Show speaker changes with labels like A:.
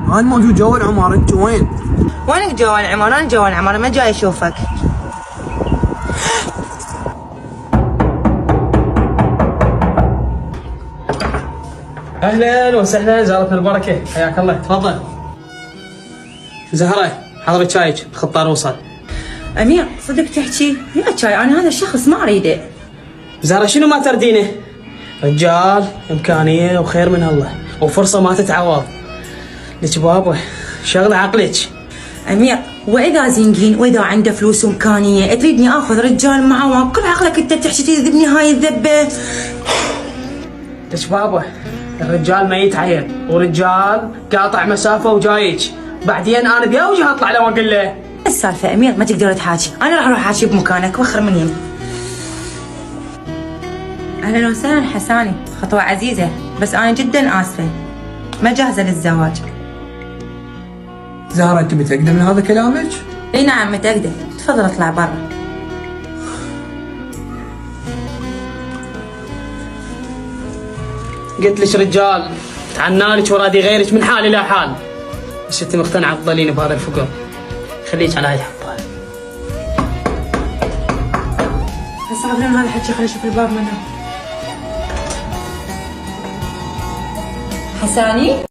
A: انا موجود جوا العمارة، انت وين؟
B: وينك جوا العمارة؟ انا جوا العمارة، ما جاي اشوفك.
C: اهلا وسهلا، زارتنا البركه، حياك الله، تفضل. زهره حضري شايك، الخطار وصل.
B: امير صدق تحكي؟ يا شاي انا هذا الشخص ما اريده.
C: زهره شنو ما تردينه؟ رجال امكانيه وخير من الله وفرصه ما تتعوض. لك بابا شغله عقلك.
B: امير واذا زنقين واذا عنده فلوس وامكانيه تريدني اخذ رجال معه؟ كل عقلك انت تحكي تذبني هاي الذبه.
C: لك بابا الرجال ما يتعيب، ورجال قاطع مسافه وجايك، بعدين انا بيوجه اطلع له واقول له.
B: السالفه امير ما تقدر تحاكي، انا راح اروح احاكي بمكانك، وخر من يمي. اهلا وسهلا حساني، خطوه عزيزه بس انا جدا اسفه ما جاهزه للزواج.
A: زهرة انت متأكدة من هذا كلامك؟
B: اي نعم متأكدة، تفضل اطلع برا.
C: قلت لك رجال تعنالك ورادي غيرك من حال الى حال، بس انت مقتنعه تظلين بهذا الفقر. خليك على هاي الحبه.
B: صعب لنا هذا الحكي، خليني اشوف الباب منه. حساني